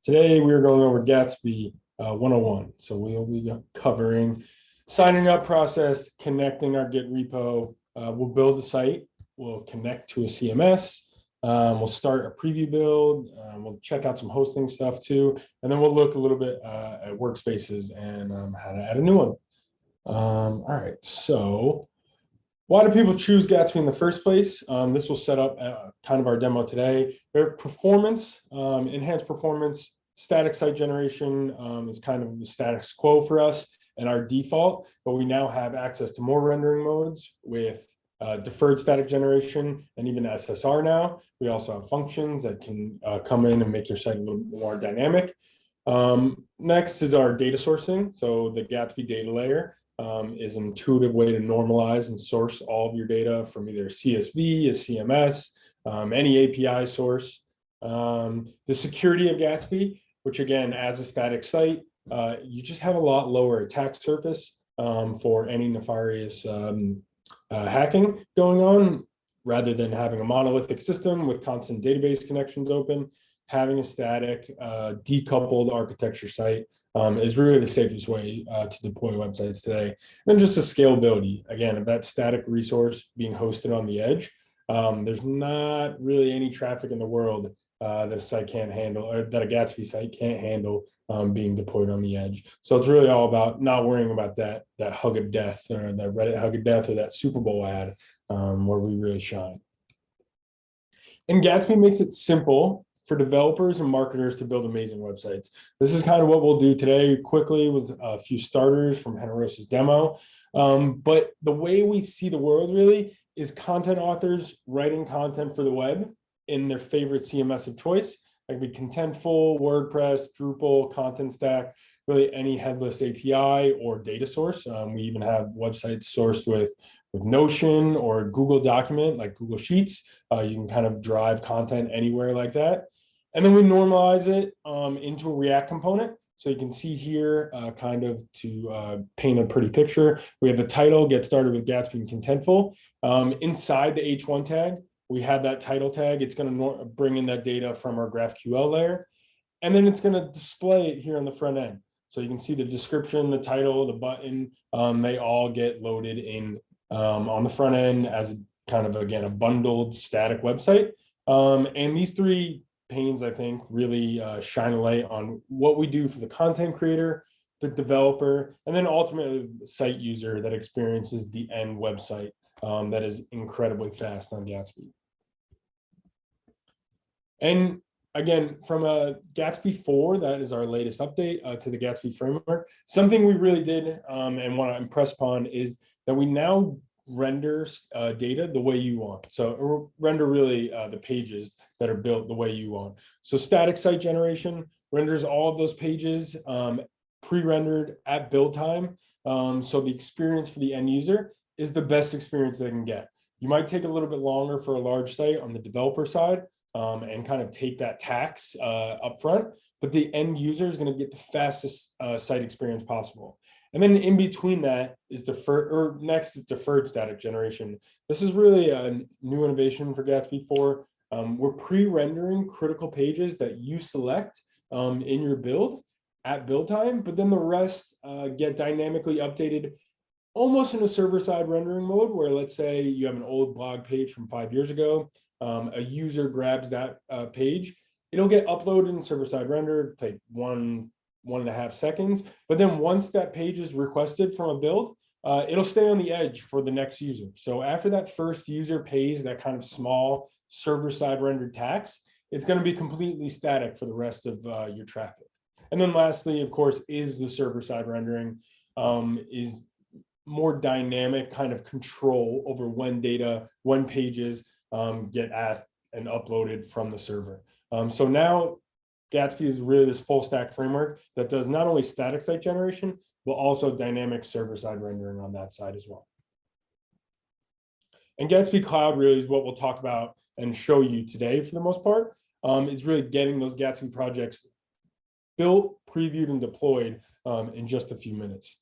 Today we are going over Gatsby 101. So we'll be covering signing up process, connecting our Git repo. We'll build a site. We'll connect to a CMS. We'll start a preview build. We'll check out some hosting stuff too. And then we'll look a little bit at workspaces and how to add a new one. All right, so why do people choose Gatsby in the first place? This will set up kind of our demo today. Their performance, enhanced performance, static site generation is kind of the status quo for us and our default, but we now have access to more rendering modes with deferred static generation and even SSR now. We also have functions that can come in and make your site a little more dynamic. Next is our data sourcing. So the Gatsby data layer is an intuitive way to normalize and source all of your data from either CSV, a CMS, any API source. The security of Gatsby, which again, as a static site, you just have a lot lower attack surface for any nefarious hacking going on, rather than having a monolithic system with constant database connections open. Having a static, decoupled architecture site is really the safest way to deploy websites today. And then just the scalability, again, of that static resource being hosted on the edge. There's not really any traffic in the world that a site can't handle, or that a Gatsby site can't handle being deployed on the edge. So it's really all about not worrying about that hug of death, or that Reddit hug of death, or that Super Bowl ad where we really shine. And Gatsby makes it simple for developers and marketers to build amazing websites. This is kind of what we'll do today quickly with a few starters from Generosa's demo. But the way we see the world really is content authors writing content for the web in their favorite CMS of choice. That could be Contentful, WordPress, Drupal, Content Stack, really any headless API or data source. We even have websites sourced with Notion or Google Document, like Google Sheets. You can kind of drive content anywhere like that. And then we normalize it into a React component. So you can see here, kind of to paint a pretty picture, we have the title, get started with Gatsby and Contentful. Inside the H1 tag, we have that title tag. It's going to bring in that data from our GraphQL layer. And then it's going to display it here on the front end. So you can see the description, the title, the button, they all get loaded in on the front end as kind of, again, a bundled static website. And these three panes, I think, really shine a light on what we do for the content creator, the developer, and then ultimately the site user that experiences the end website that is incredibly fast on Gatsby. And again, from a Gatsby 4, that is our latest update to the Gatsby framework. Something we really did and want to impress upon is that we now render data the way you want. So render really the pages that are built the way you want. So static site generation renders all of those pages pre-rendered at build time. So the experience for the end user is the best experience they can get. You might take a little bit longer for a large site on the developer side and kind of take that tax up front, but the end user is going to get the fastest site experience possible. And then in between that is next is deferred static generation. This is really a new innovation for Gatsby 4. We're pre-rendering critical pages that you select in your build at build time, but then the rest get dynamically updated almost in a server-side rendering mode, where let's say you have an old blog page from 5 years ago, a user grabs that page, it'll get uploaded in server-side render, take 1.5 seconds. But then once that page is requested from a build, it'll stay on the edge for the next user. So after that first user pays that kind of small server-side rendered tax, it's going to be completely static for the rest of your traffic. And then lastly, of course, is the server-side rendering, is more dynamic kind of control over when pages get asked and uploaded from the server. So now Gatsby is really this full stack framework that does not only static site generation, but also dynamic server-side rendering on that side as well. And Gatsby Cloud really is what we'll talk about and show you today for the most part. Is really getting those Gatsby projects built, previewed, and deployed in just a few minutes.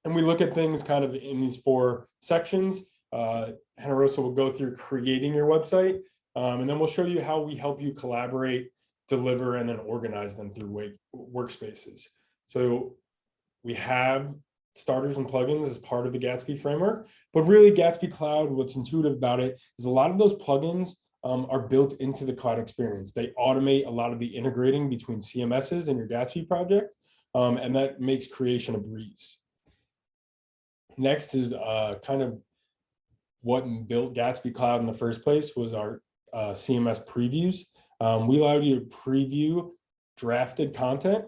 And we look at things kind of in these 4 sections. Generosa will go through creating your website, and then we'll show you how we help you collaborate deliver and then organize them through workspaces. So we have starters and plugins as part of the Gatsby framework, but really Gatsby Cloud, what's intuitive about it is a lot of those plugins are built into the cloud experience. They automate a lot of the integrating between CMSs and your Gatsby project, and that makes creation a breeze. Next is kind of what built Gatsby Cloud in the first place was our CMS previews. We allow you to preview drafted content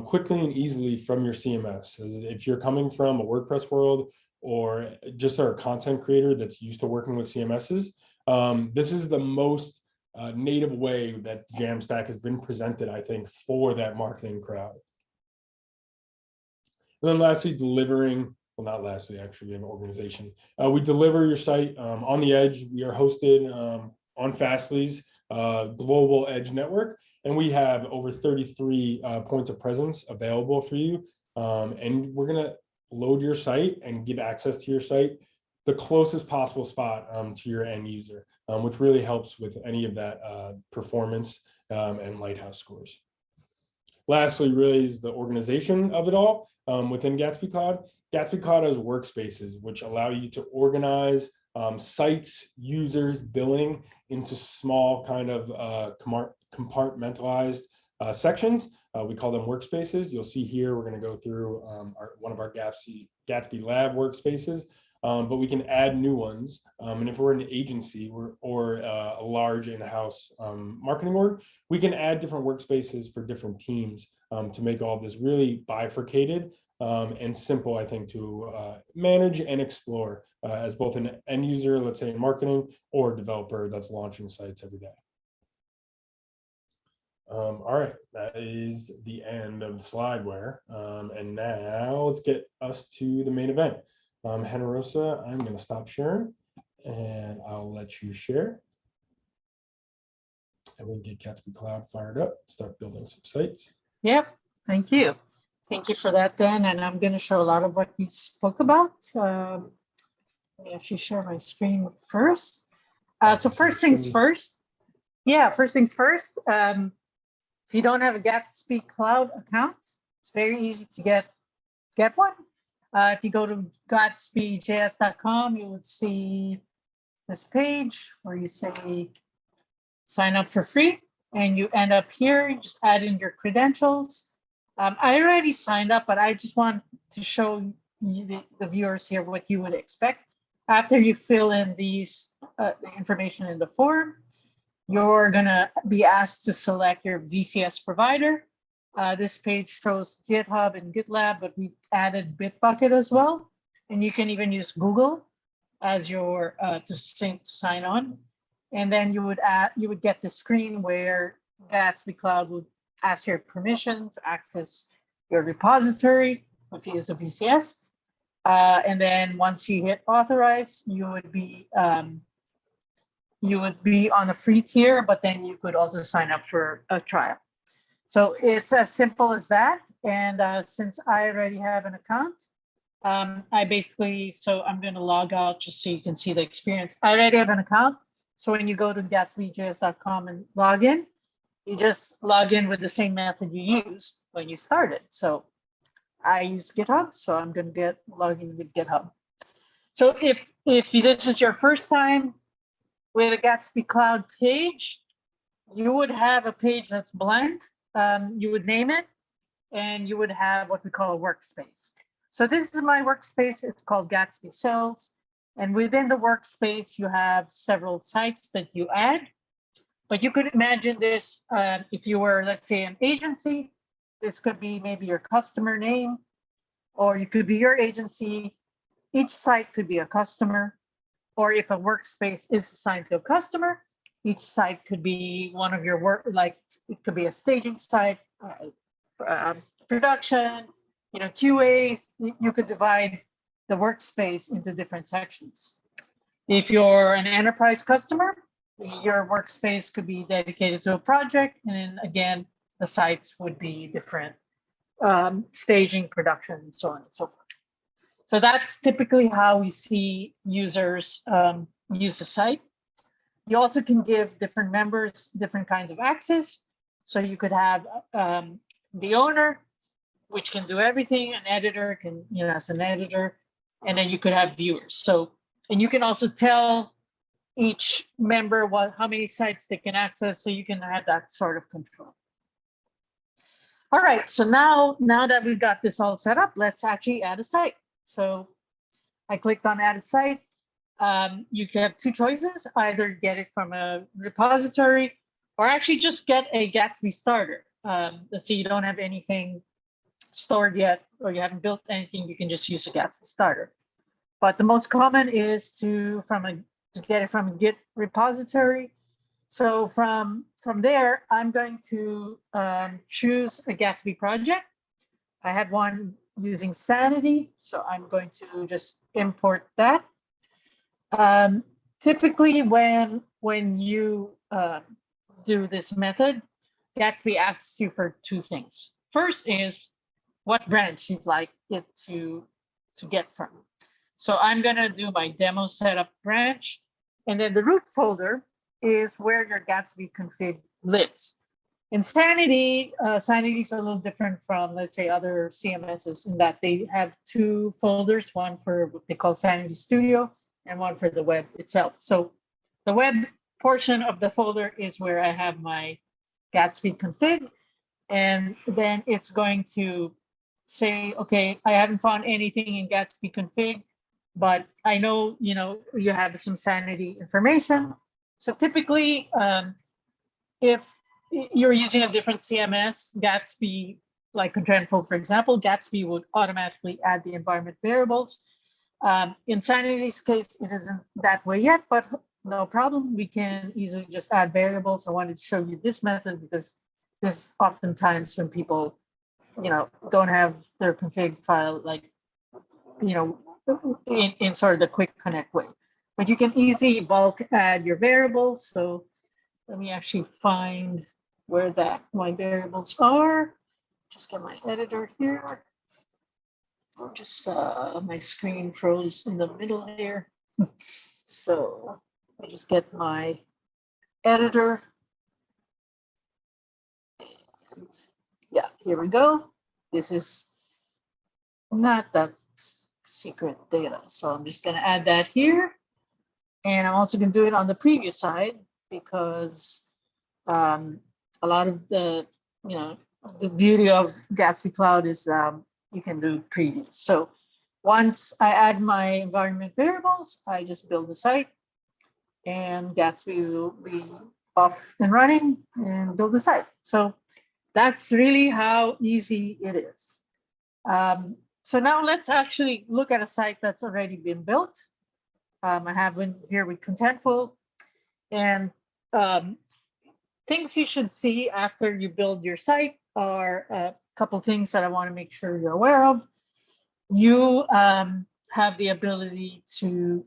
quickly and easily from your CMS. As if you're coming from a WordPress world or just are a content creator that's used to working with CMSs, this is the most native way that Jamstack has been presented, I think, for that marketing crowd. And then lastly, delivering, well, not lastly, actually, we have an organization. We deliver your site on the edge. We are hosted on Fastly's global edge network, and we have over 33 points of presence available for you. And we're gonna load your site and give access to your site the closest possible spot to your end user, which really helps with any of that performance and Lighthouse scores. Lastly, really is the organization of it all within Gatsby Cloud. Gatsby Cloud has workspaces, which allow you to organize sites, users, billing into small kind of compartmentalized sections. We call them workspaces. You'll see here, we're going to go through one of our Gatsby Lab workspaces, but we can add new ones. And if we're an agency or a large in-house marketing org, we can add different workspaces for different teams to make all of this really bifurcated and simple, I think, to manage and explore as both an end user, let's say in marketing, or a developer that's launching sites every day. All right, that is the end of the slideware. And now let's get us to the main event. Generosa, I'm going to stop sharing and I'll let you share. And we can get Gatsby Cloud fired up, start building some sites. Yep, thank you. Thank you for that, Dan. And I'm going to show a lot of what we spoke about. Let me actually share my screen first. So first things first. Yeah, first things first. If you don't have a Gatsby Cloud account, it's very easy to get one. If you go to gatsbyjs.com, you would see this page where you say sign up for free, and you end up here. You just add in your credentials. I already signed up, but I just want to show you, the viewers here, what you would expect. After you fill in these the information in the form, you're gonna be asked to select your VCS provider. This page shows GitHub and GitLab, but we've added Bitbucket as well. And you can even use Google as your to sign on. And then you would get the screen where Gatsby Cloud would ask your permission to access your repository if you use a VCS. And then once you hit authorize, you would be on a free tier, but then you could also sign up for a trial. So it's as simple as that. And since I already have an account, I'm going to log out just so you can see the experience. I already have an account. So when you go to gatsbyjs.com and log in, you just log in with the same method you used when you started. So I use GitHub, so I'm going to log in with GitHub. So if this is your first time with a Gatsby Cloud page, you would have a page that's blank. You would name it, and you would have what we call a workspace. So this is my workspace. It's called Gatsby Sales. And within the workspace, you have several sites that you add. But you could imagine this if you were, let's say, an agency. This could be maybe your customer name, or you could be your agency. Each site could be a customer. Or if a workspace is assigned to a customer, each site could be one of your work, like it could be a staging site, production, QA. You could divide the workspace into different sections. If you're an enterprise customer, your workspace could be dedicated to a project. And then again, the sites would be different, staging, production, and so on and so forth. So that's typically how we see users use the site. You also can give different members different kinds of access. So you could have the owner, which can do everything. An editor can, as an editor, and then you could have viewers. So, and you can also tell each member how many sites they can access, so you can have that sort of control. All right, so now that we've got this all set up, let's actually add a site. So I clicked on add a site. You can have two choices: either get it from a repository, or actually just get a Gatsby starter. Let's say you don't have anything stored yet, or you haven't built anything, you can just use a Gatsby starter. But the most common is to get it from a Git repository. So from there, I'm going to choose a Gatsby project. I have one using Sanity, so I'm going to just import that. Typically, when you do this method, Gatsby asks you for two things. First is what branch you'd like it to get from. So I'm gonna do my demo setup branch, and then the root folder is where your Gatsby config lives. In Sanity, Sanity is a little different from, let's say, other CMSs in that they have two folders, one for what they call Sanity Studio and one for the web itself. So the web portion of the folder is where I have my Gatsby config, and then it's going to say, okay, I haven't found anything in Gatsby config, but I know, you have some Sanity information. So typically, if you're using a different CMS, Gatsby, like Contentful, for example, Gatsby would automatically add the environment variables. In Sanity's case, it isn't that way yet, but no problem. We can easily just add variables. I wanted to show you this method because this oftentimes when people, don't have their config file, like, in sort of the quick connect way. But you can easily bulk add your variables. So let me actually find where my variables are. Just get my editor here. Or just my screen froze in the middle here. So I just get my editor. And yeah, here we go. This is not that secret data. So I'm just gonna add that here. And I'm also gonna do it on the preview side because a lot of the beauty of Gatsby Cloud is you can do previews. So once I add my environment variables, I just build the site and Gatsby will be off and running and build the site. So that's really how easy it is. So now let's actually look at a site that's already been built. I have one here with Contentful, and things you should see after you build your site are a couple things that I want to make sure you're aware of. You have the ability to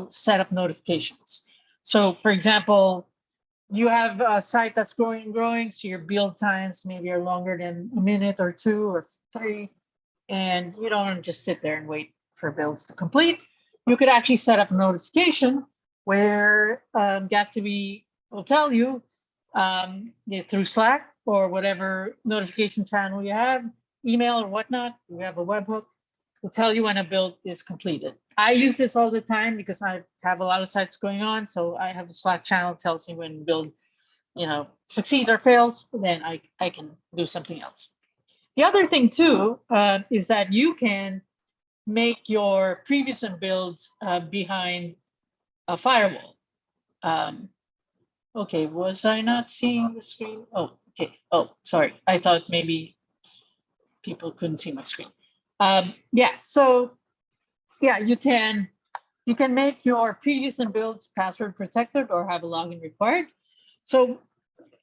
set up notifications. So for example, you have a site that's growing and growing, so your build times maybe are longer than a minute or 2 or 3, and you don't want to just sit there and wait for builds to complete. You could actually set up a notification where Gatsby will tell you through Slack or whatever notification channel you have, email or whatnot. We have a webhook. Will tell you when a build is completed. I use this all the time because I have a lot of sites going on. So I have a Slack channel that tells me when build, succeeds or fails. Then I can do something else. The other thing too is that you can make your previous builds behind a firewall. Okay, was I not seeing the screen? Oh, okay. Oh, sorry. I thought maybe people couldn't see my screen. Yeah, so yeah, you can make your previous builds password protected or have a login required. So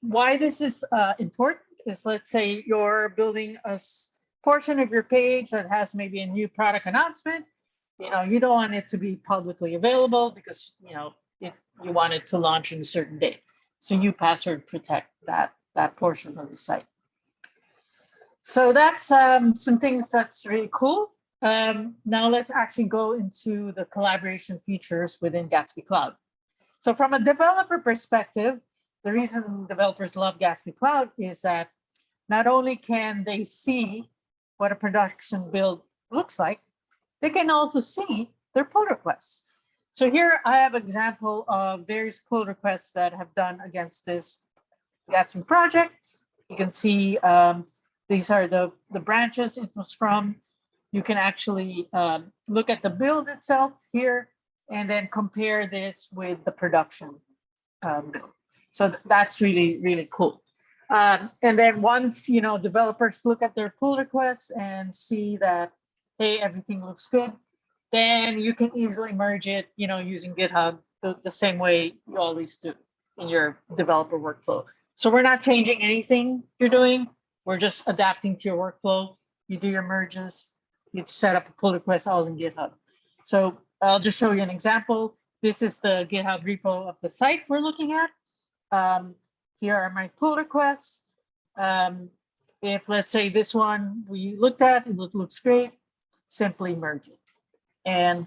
why this is important is, let's say you're building a portion of your page that has maybe a new product announcement. You don't want it to be publicly available because you want it to launch in a certain date. So you password protect that portion of the site. So that's some things that's really cool. Now let's actually go into the collaboration features within Gatsby Cloud. So from a developer perspective, the reason developers love Gatsby Cloud is that not only can they see what a production build looks like, they can also see their pull requests. So here I have example of various pull requests that have done against this Gatsby project. You can see these are the branches it was from. You can actually look at the build itself here and then compare this with the production build. So that's really, really cool. And then once, developers look at their pull requests and see that, hey, everything looks good, then you can easily merge it, using GitHub the same way you always do in your developer workflow. So we're not changing anything you're doing. We're just adapting to your workflow. You do your merges, you set up a pull request all in GitHub. So I'll just show you an example. This is the GitHub repo of the site we're looking at. Here are my pull requests. If let's say this one we looked at, it looks great, simply merge it. And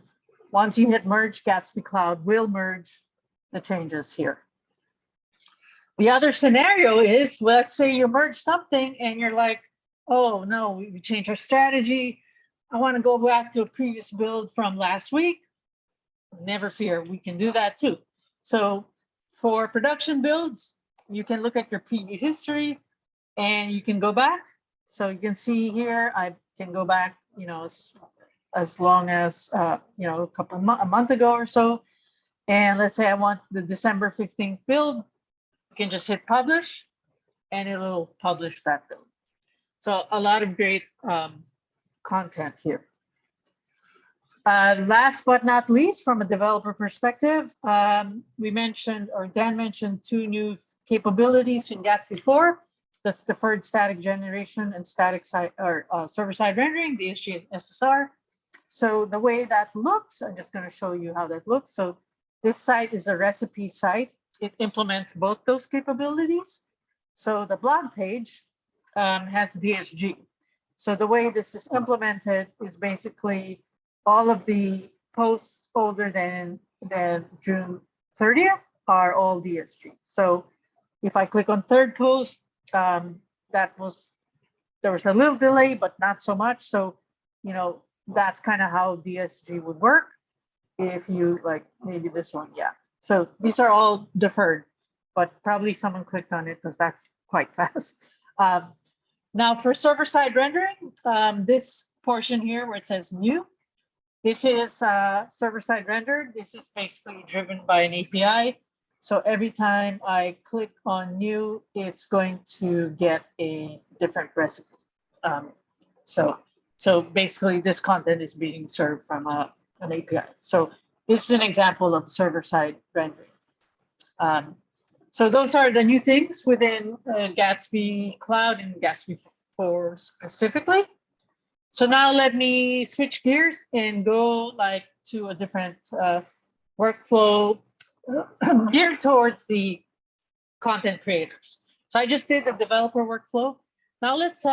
once you hit merge, Gatsby Cloud will merge the changes here. The other scenario is, let's say you merge something and you're like, oh no, we changed our strategy. I want to go back to a previous build from last week. Never fear, we can do that too. So for production builds, you can look at your preview history and you can go back. So you can see here, I can go back, as long as, a month ago or so. And let's say I want the December 15th build, you can just hit publish and it'll publish that build. So a lot of great content here. Last but not least, from a developer perspective, we mentioned, or Dan mentioned, two new capabilities in Gatsby 4. That's deferred static generation and static side or server-side rendering, the DSG and SSR. So the way that looks, I'm just going to show you how that looks. So this site is a recipe site. It implements both those capabilities. So the blog page has DSG. So the way this is implemented is basically all of the posts older than June 30th are all DSG. So if I click on third post, there was a little delay, but not so much. So, that's kind of how DSG would work. If you like, maybe this one, yeah. So these are all deferred, but probably someone clicked on it because that's quite fast. Now for server-side rendering, this portion here where it says new, this is server-side rendered. This is basically driven by an API. So every time I click on new, it's going to get a different recipe. So basically this content is being served from an API. So this is an example of server-side rendering. So those are the new things within Gatsby Cloud and Gatsby 4 specifically. So now let me switch gears and go to a different workflow geared towards the content creators. So I just did the developer workflow. Now let's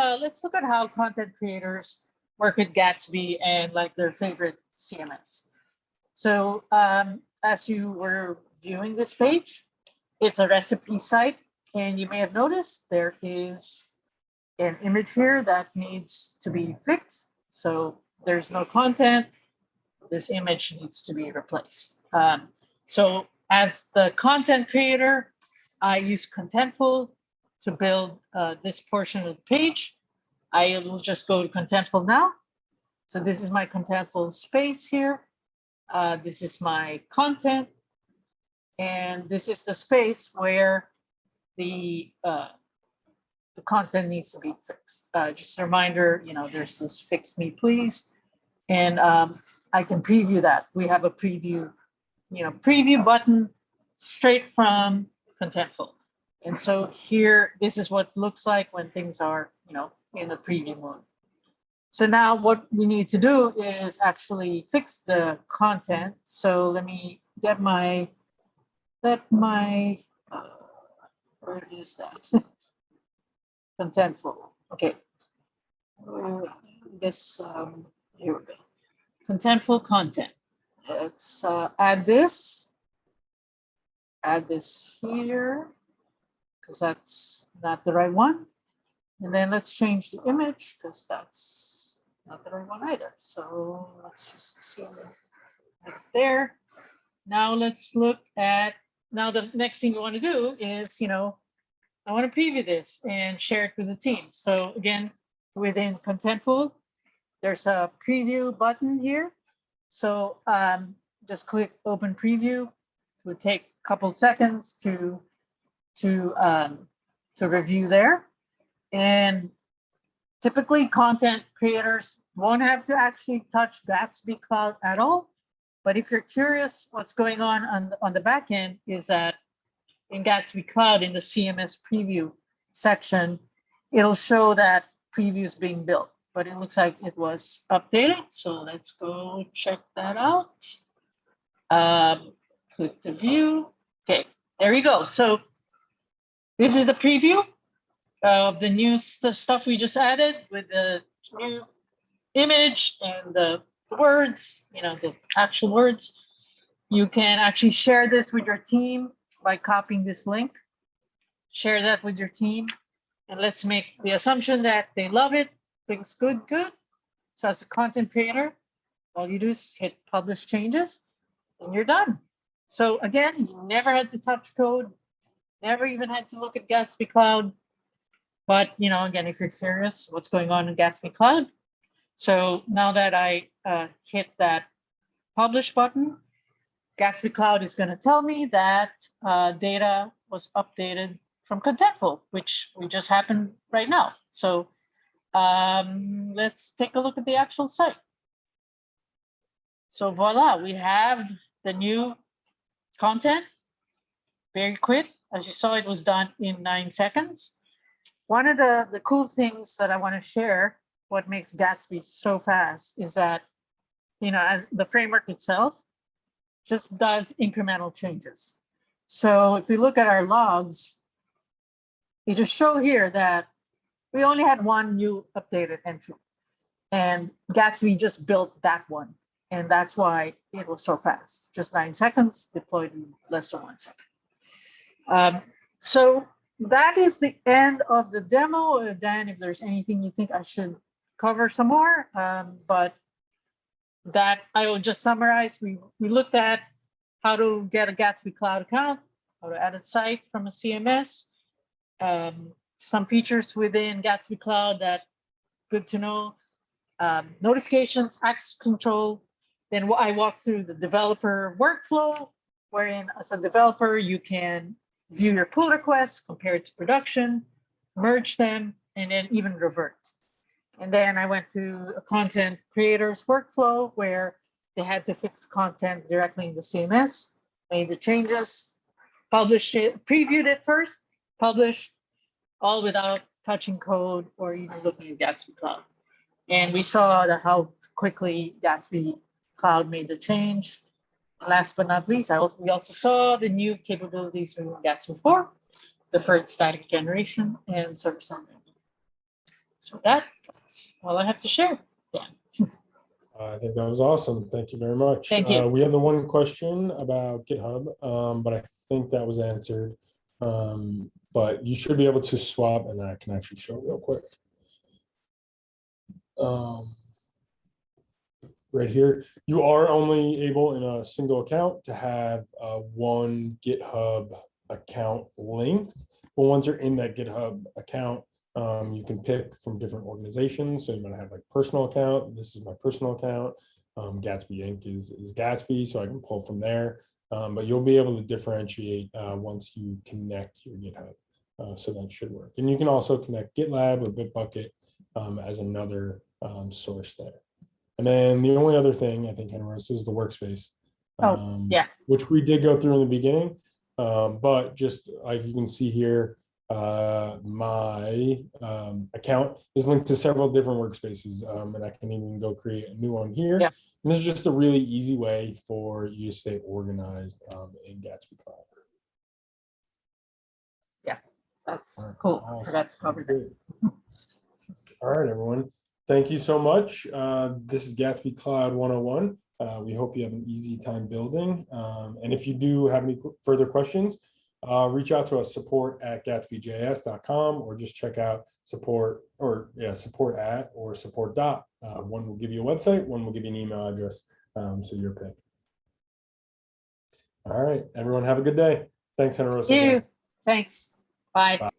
look at how content creators work with Gatsby and their favorite CMS. So as you were viewing this page, it's a recipe site, and you may have noticed there is an image here that needs to be fixed. So there's no content. This image needs to be replaced. So as the content creator, I use Contentful to build this portion of the page. I will just go to Contentful now. So this is my Contentful space here. This is my content. And this is the space where the content needs to be fixed. Just a reminder, there's this fix me please. And I can preview that. We have a preview, preview button straight from Contentful. And so here, this is what it looks like when things are, in the preview mode. So now what we need to do is actually fix the content. So let me get my, where is that? Contentful. Okay. This, here we go. Contentful content. Let's add this here. because that's not the right one. And then let's change the image because that's not the right one either. So let's just see right there. Now let's look at, now the next thing we want to do is, I want to preview this and share it with the team. So again, within Contentful, there's a preview button here. So just click open preview. It would take a couple seconds to review there. And typically content creators won't have to actually touch Gatsby Cloud at all. But if you're curious what's going on the back end, is that in Gatsby Cloud, in the CMS preview section, it'll show that preview is being built, but it looks like it was updated. So let's go check that out. Click the view. Okay, there you go. So this is the preview of the new stuff we just added with the new image and the words, the actual words. You can actually share this with your team by copying this link. Share that with your team. And let's make the assumption that they love it, thinks good. So as a content creator, all you do is hit publish changes and you're done. So again, you never had to touch code, never even had to look at Gatsby Cloud. But, again, if you're curious what's going on in Gatsby Cloud. So now that I hit that publish button, Gatsby Cloud is going to tell me that data was updated from Contentful, which we just happened right now. So let's take a look at the actual site. So voila, we have the new content. Very quick. As you saw, it was done in 9 seconds. One of the cool things that I want to share, what makes Gatsby so fast, is that, as the framework itself just does incremental changes. So if we look at our logs, you just show here that we only had one new updated entry, and Gatsby just built that one. And that's why it was so fast. Just 9 seconds, deployed in less than 1 second. So that is the end of the demo. Dan, if there's anything you think I should cover some more, but that I will just summarize. We looked at how to get a Gatsby Cloud account, how to add a site from a CMS, some features within Gatsby Cloud that good to know, notifications, access control. Then I walked through the developer workflow, wherein as a developer, you can view your pull requests, compare it to production, merge them, and then even revert. And then I went to a content creators workflow where they had to fix content directly in the CMS, made the changes, published it, previewed it first, published, all without touching code or even looking at Gatsby Cloud. And we saw how quickly Gatsby Cloud made the change. Last but not least, we also saw the new capabilities in Gatsby 4, deferred static generation, and server-side rendering. So that's all I have to share. Yeah. I think that was awesome. Thank you very much. Thank you. We have the one question about GitHub, but I think that was answered. But you should be able to swap, and I can actually show real quick. Right here, you are only able in a single account to have one GitHub account linked. But once you're in that GitHub account, you can pick from different organizations. So you might have like personal account. This is my personal account. Gatsby Inc. is Gatsby, so I can pull from there. But you'll be able to differentiate once you connect your GitHub. So that should work. And you can also connect GitLab or Bitbucket as another source there. And then the only other thing I think, Henros, is the workspace. Yeah. Which we did go through in the beginning. But just like you can see here, my account is linked to several different workspaces, and I can even go create a new one here. Yeah. And this is just a really easy way for you to stay organized in Gatsby Cloud. Yeah, that's cool. Awesome. Forgot to cover that. All right, everyone. Thank you so much. This is Gatsby Cloud 101. We hope you have an easy time building. And if you do have any further questions, reach out to us, support@gatsbyjs.com, or just check out support or support dot. One will give you a website, one will give you an email address. So your pick. All right, everyone have a good day. Thanks, Ana Rosa. You. Thanks. Bye.